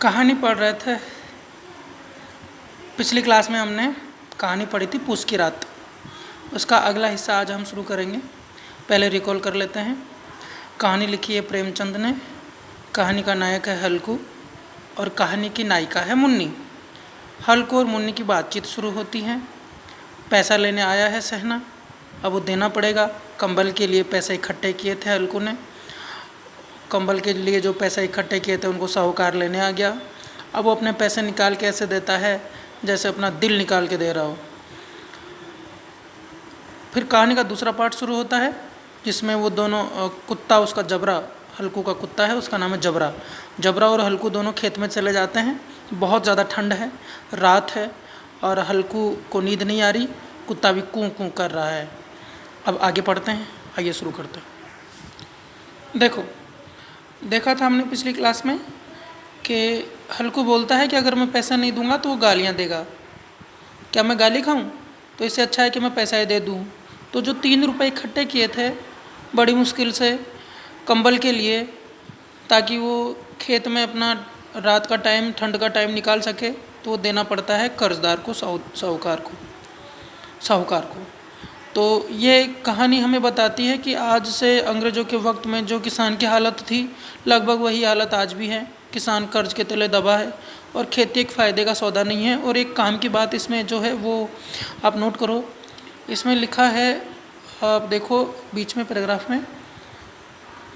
कहानी पढ़ रहे थे। पिछली क्लास में हमने कहानी पढ़ी थी पूस की रात। उसका अगला हिस्सा आज हम शुरू करेंगे। पहले रिकॉल कर लेते हैं। कहानी लिखी है प्रेमचंद ने। कहानी का नायक है हल्कू और कहानी की नायिका है मुन्नी। हल्कू और मुन्नी की बातचीत शुरू होती है। पैसा लेने आया है सहना, अब वो देना पड़ेगा। कंबल के लिए पैसे इकट्ठे किए थे हल्कू ने। कंबल के लिए जो पैसे इकट्ठे किए थे उनको साहूकार लेने आ गया। अब वो अपने पैसे निकाल के ऐसे देता है जैसे अपना दिल निकाल के दे रहा हो। फिर कहानी का दूसरा पार्ट शुरू होता है जिसमें वो दोनों कुत्ता, उसका जबरा, हल्कू का कुत्ता है, उसका नाम है जबरा। जबरा और हल्कू दोनों खेत में चले जाते हैं। बहुत ज़्यादा ठंड है, रात है और हल्कू को नींद नहीं आ रही। कुत्ता भी कूँ कूँ कर रहा है। अब आगे पढ़ते हैं, आइए शुरू करते हैं। देखा था हमने पिछली क्लास में कि हल्कू बोलता है कि अगर मैं पैसा नहीं दूंगा तो वो गालियाँ देगा। क्या मैं गाली खाऊं? तो इससे अच्छा है कि मैं पैसा ही दे दूं। तो जो 3 रुपए इकट्ठे किए थे बड़ी मुश्किल से कंबल के लिए, ताकि वो खेत में अपना रात का टाइम, ठंड का टाइम निकाल सके, तो वो देना पड़ता है कर्जदार को, साहूकार को। तो ये कहानी हमें बताती है कि आज से अंग्रेज़ों के वक्त में जो किसान की हालत थी, लगभग वही हालत आज भी है। किसान कर्ज के तले दबा है और खेती एक फ़ायदे का सौदा नहीं है। और एक काम की बात इसमें जो है वो आप नोट करो। इसमें लिखा है, आप देखो बीच में पैराग्राफ में,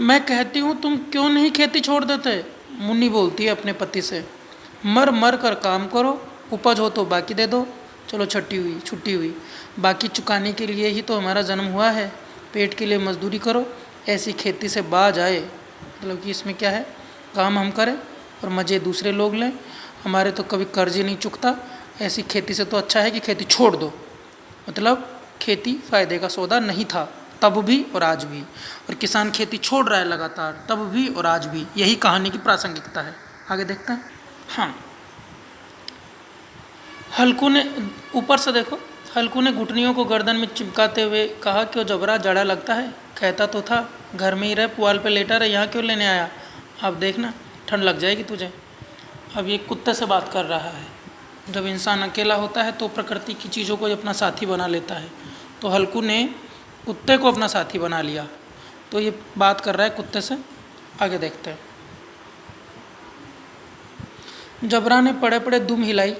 मैं कहती हूँ तुम क्यों नहीं खेती छोड़ देते। मुन्नी बोलती है अपने पति से, मर मर कर काम करो, उपज हो तो बाकी दे दो। चलो छुट्टी हुई, बाकी चुकाने के लिए ही तो हमारा जन्म हुआ है। पेट के लिए मजदूरी करो, ऐसी खेती से बाज आए। मतलब कि इसमें क्या है, काम हम करें और मज़े दूसरे लोग लें। हमारे तो कभी कर्ज ही नहीं चुकता। ऐसी खेती से तो अच्छा है कि खेती छोड़ दो। मतलब खेती फ़ायदे का सौदा नहीं था तब भी और आज भी, और किसान खेती छोड़ रहा है लगातार तब भी और आज भी। यही कहानी की प्रासंगिकता है। आगे देखते हैं। हाँ, हल्कू ने, ऊपर से देखो, हल्कू ने घुटनियों को गर्दन में चिपकाते हुए कहा कि वो जबरा जाड़ा लगता है। कहता तो था घर में ही रह, पुआल पे लेटा रहे, यहाँ क्यों लेने आया। अब देखना ठंड लग जाएगी तुझे। अब ये कुत्ते से बात कर रहा है। जब इंसान अकेला होता है तो प्रकृति की चीज़ों को अपना साथी बना लेता है। तो हल्कू ने कुत्ते को अपना साथी बना लिया। तो ये बात कर रहा है कुत्ते से। आगे देखते हैं। जबरा ने पड़े पड़े दुम हिलाई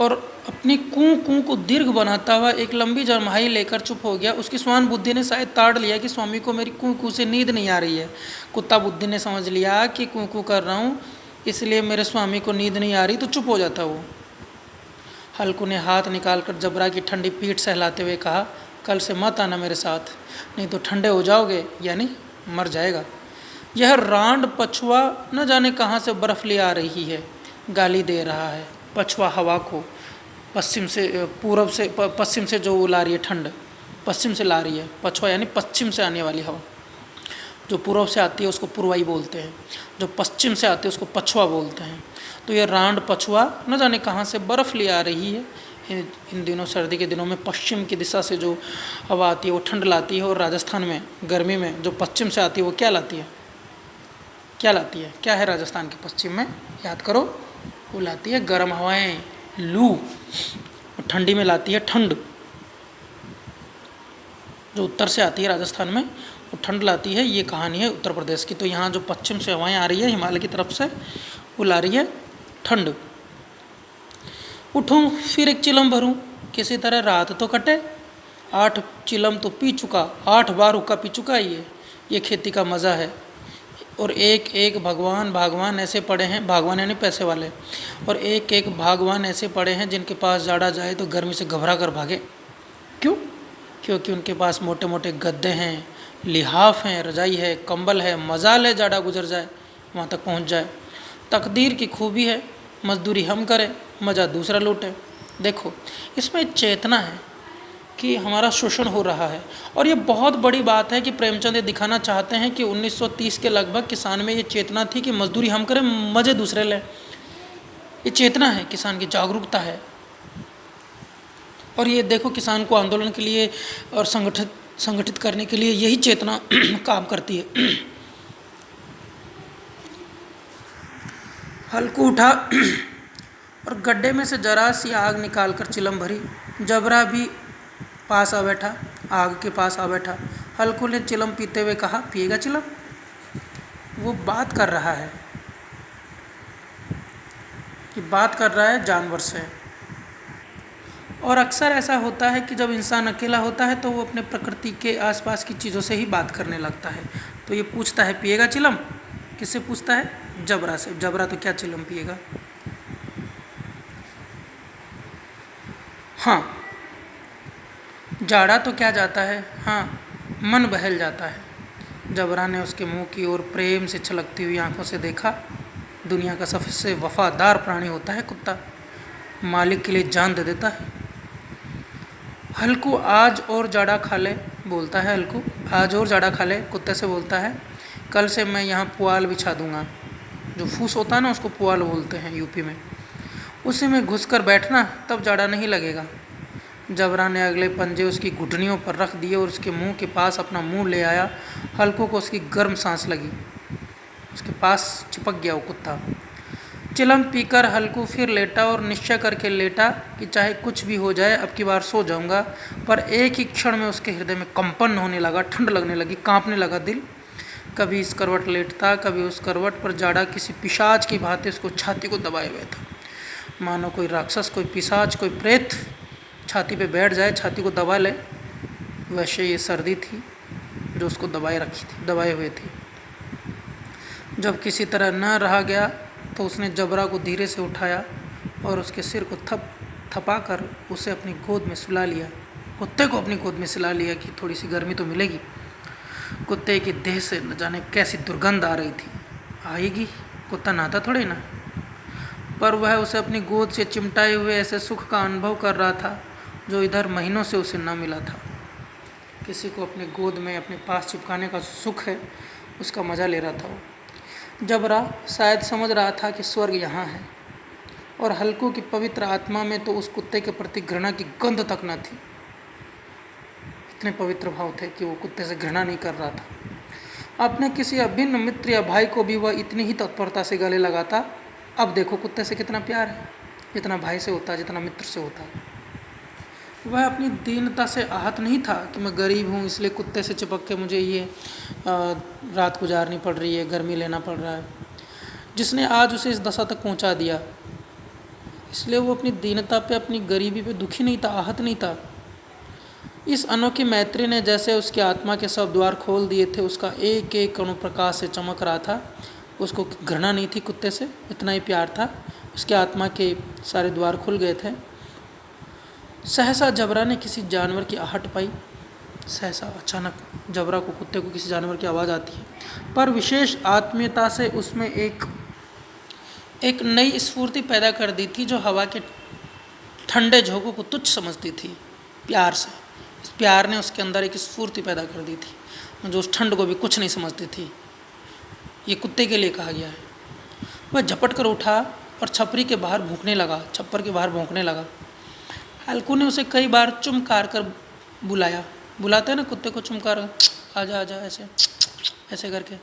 और अपनी कूँ कूँ को दीर्घ बनाता हुआ एक लंबी जरमाही लेकर चुप हो गया। उसकी स्वान बुद्धि ने शायद ताड़ लिया कि स्वामी को मेरी कूँ कूँ से नींद नहीं आ रही है। कुत्ता बुद्धि ने समझ लिया कि कूँ कूँ कर रहा हूँ इसलिए मेरे स्वामी को नींद नहीं आ रही, तो चुप हो जाता वो। हल्कू ने हाथ निकालकर जबरा की ठंडी पीठ सहलाते हुए कहा, कल से मत आना मेरे साथ, नहीं तो ठंडे हो जाओगे, यानी मर जाएगा। यह रांड पछुआ न जाने कहाँ से बर्फ़ ले आ रही है, गाली दे रहा है। पछुआ हवा को पश्चिम से जो ला रही है ठंड, पश्चिम से ला रही है। पछुआ यानी पश्चिम से आने वाली हवा। जो पूर्व से आती है उसको पूर्वाई बोलते हैं, जो पश्चिम से आती है उसको पछुआ बोलते हैं। तो ये रांड पछुआ न जाने कहाँ से बर्फ़ ले आ रही है। इन दिनों, सर्दी के दिनों में पश्चिम की दिशा से जो हवा आती है वो ठंड लाती है। और राजस्थान में गर्मी में जो पश्चिम से आती है वो क्या लाती है, क्या है राजस्थान के पश्चिम में, याद करो। वो लाती है गर्म हवाएं, लू। और ठंडी में लाती है ठंड। जो उत्तर से आती है राजस्थान में वो ठंड लाती है। ये कहानी है उत्तर प्रदेश की। तो यहाँ जो पश्चिम से हवाएं आ रही है हिमालय की तरफ से, वो ला रही है ठंड। उठूँ फिर एक चिलम भरूँ, किसी तरह रात तो कटे। 8 चिलम तो पी चुका, 8 बार हुक्का पी चुका। ये खेती का मज़ा है। और एक एक भागवान ऐसे पड़े हैं, भागवान यानी पैसे वाले, और एक एक भागवान ऐसे पड़े हैं जिनके पास जाड़ा जाए तो गर्मी से घबरा कर भागे। क्यों? क्योंकि उनके पास मोटे मोटे गद्दे हैं, लिहाफ हैं, रजाई है, कंबल है। मजाल है जाड़ा गुजर जाए, वहाँ तक पहुँच जाए। तकदीर की खूबी है, मजदूरी हम करें, मज़ा दूसरा लूटे। देखो इसमें चेतना है कि हमारा शोषण हो रहा है। और ये बहुत बड़ी बात है कि प्रेमचंद ये दिखाना चाहते हैं कि 1930 के लगभग किसान में ये चेतना थी कि मजदूरी हम करें, मज़े दूसरे लें। ये चेतना है, किसान की जागरूकता है। और ये देखो किसान को आंदोलन के लिए और संगठित करने के लिए यही चेतना काम करती है। हल्कू उठा और गड्ढे में से जरा सी आग निकालकर चिलम भरी। जबरा भी पास आ बैठा, आग के पास आ बैठा। हल्कू ने चिलम पीते हुए कहा, पिएगा चिलम? वो बात कर रहा है जानवर से। और अक्सर ऐसा होता है कि जब इंसान अकेला होता है तो वो अपने प्रकृति के आसपास की चीज़ों से ही बात करने लगता है। तो ये पूछता है, पिएगा चिलम? किससे पूछता है? जबरा से। जबरा तो क्या चिलम पिएगा? हाँ, जाड़ा तो क्या जाता है, हाँ, मन बहल जाता है। जबरा ने उसके मुंह की ओर प्रेम से छलकती हुई आंखों से देखा। दुनिया का सबसे वफादार प्राणी होता है कुत्ता, मालिक के लिए जान दे देता है। हल्कू, आज और जाड़ा खा ले, बोलता है हल्कू। आज और जाड़ा खा ले, कुत्ते से बोलता है। कल से मैं यहाँ पुआल बिछा दूंगा। जो फूस होता है ना, उसको पुआल बोलते हैं यूपी में। उसी में घुसकर बैठना, तब जाड़ा नहीं लगेगा। जबरा ने अगले पंजे उसकी घुटनियों पर रख दिए और उसके मुंह के पास अपना मुंह ले आया। हल्कू को उसकी गर्म सांस लगी। उसके पास चिपक गया वो कुत्ता। चिलम पीकर हल्कू फिर लेटा और निश्चय करके लेटा कि चाहे कुछ भी हो जाए, अब की बार सो जाऊंगा। पर एक ही क्षण में उसके हृदय में कंपन होने लगा, ठंड लगने लगी, कांपने लगा दिल। कभी इस करवट लेटता, कभी उस करवट पर। जाड़ा किसी पिशाच की भांति उसको छाती को दबाए हुए था, मानो कोई राक्षस, कोई पिशाच, कोई प्रेत छाती पे बैठ जाए, छाती को दबा ले। वैसे ये सर्दी थी जो उसको दबाए हुए थी। जब किसी तरह न रहा गया तो उसने जबरा को धीरे से उठाया और उसके सिर को थपा कर उसे अपनी गोद में सुला लिया। कुत्ते को अपनी गोद में सुला लिया कि थोड़ी सी गर्मी तो मिलेगी। कुत्ते की देह से न जाने कैसी दुर्गंध आ रही थी। आएगी, कुत्ता नहाता थोड़े ना, पर वह उसे अपनी गोद से चिमटाए हुए ऐसे सुख का अनुभव कर रहा था जो इधर महीनों से उसे न मिला था। किसी को अपने गोद में अपने पास चिपकाने का सुख है, उसका मज़ा ले रहा था वो। जबरा शायद समझ रहा था कि स्वर्ग यहाँ है, और हल्कू की पवित्र आत्मा में तो उस कुत्ते के प्रति घृणा की गंध तक न थी। इतने पवित्र भाव थे कि वो कुत्ते से घृणा नहीं कर रहा था। अपने किसी अभिन्न मित्र या भाई को भी वह इतनी ही तत्परता से गले लगाता। अब देखो कुत्ते से कितना प्यार है, जितना भाई से होता, जितना मित्र से होता। वह अपनी दीनता से आहत नहीं था कि मैं गरीब हूँ इसलिए कुत्ते से चिपक के मुझे ये रात गुजारनी पड़ रही है, गर्मी लेना पड़ रहा है। जिसने आज उसे इस दशा तक पहुँचा दिया, इसलिए वो अपनी दीनता पे, अपनी गरीबी पे दुखी नहीं था, आहत नहीं था। इस अनोखी मैत्री ने जैसे उसकी आत्मा के सब द्वार खोल दिए थे। उसका एक एक कणु प्रकाश से चमक रहा था। उसको घृणा नहीं थी कुत्ते से, इतना ही प्यार था। उसके आत्मा के सारे द्वार खुल गए थे। सहसा जबरा ने किसी जानवर की आहट पाई। सहसा, अचानक जबरा को, कुत्ते को किसी जानवर की आवाज़ आती है, पर विशेष आत्मीयता से उसमें एक नई स्फूर्ति पैदा कर दी थी जो हवा के ठंडे झोंकों को तुच्छ समझती थी। प्यार से, इस प्यार ने उसके अंदर एक स्फूर्ति पैदा कर दी थी जो उस ठंड को भी कुछ नहीं समझती थी। ये कुत्ते के लिए कहा गया है। वह झपट कर उठा और छप्पर के बाहर भौंकने लगा। हल्कू ने उसे कई बार चुमकार कर बुलाया। बुलाते हैं ना कुत्ते को, चुमकार, आजा आजा, ऐसे करके,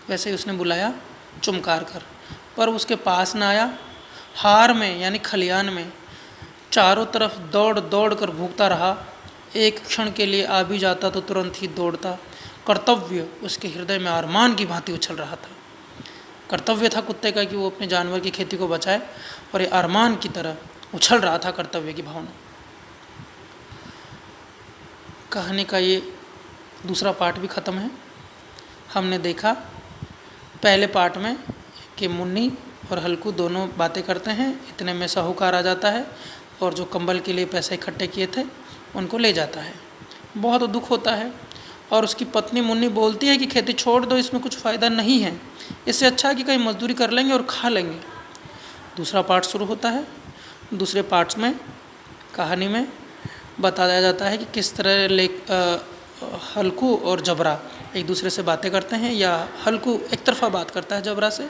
वैसे ही उसने बुलाया चुमकार कर, पर उसके पास न आया। हार में यानी खलियान में चारों तरफ दौड़ दौड़ कर भूखता रहा। एक क्षण के लिए आ भी जाता तो तुरंत ही दौड़ता। कर्तव्य उसके हृदय में अरमान की भांति उछल रहा था। कर्तव्य था कुत्ते का कि वो अपने जानवर की खेती को बचाए, और ये अरमान की तरह उछल रहा था कर्तव्य की भावना। कहानी का ये दूसरा पार्ट भी ख़त्म है। हमने देखा पहले पार्ट में कि मुन्नी और हल्कू दोनों बातें करते हैं, इतने में साहूकार आ जाता है और जो कंबल के लिए पैसे इकट्ठे किए थे उनको ले जाता है। बहुत दुख होता है, और उसकी पत्नी मुन्नी बोलती है कि खेती छोड़ दो, इसमें कुछ फ़ायदा नहीं है, इससे अच्छा है कि कहीं मजदूरी कर लेंगे और खा लेंगे। दूसरा पार्ट शुरू होता है। दूसरे पार्ट्स में कहानी में बताया जाता है कि किस तरह हल्कू और जबरा एक दूसरे से बातें करते हैं, या हल्कू एक तरफा बात करता है जबरा से।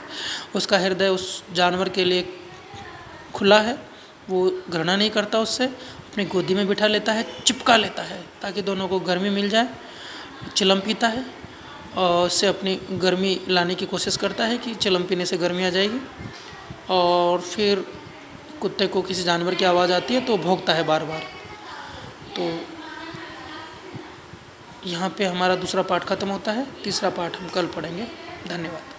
उसका हृदय उस जानवर के लिए खुला है, वो घृणा नहीं करता उससे, अपनी गोदी में बिठा लेता है, चिपका लेता है ताकि दोनों को गर्मी मिल जाए। चिलम पीता है और उससे अपनी गर्मी लाने की कोशिश करता है कि चिलम पीने से गर्मी आ जाएगी। और फिर कुत्ते को किसी जानवर की आवाज़ आती है तो भौंकता है बार बार। तो यहाँ पे हमारा दूसरा पाठ ख़त्म होता है, तीसरा पाठ हम कल पढ़ेंगे। धन्यवाद।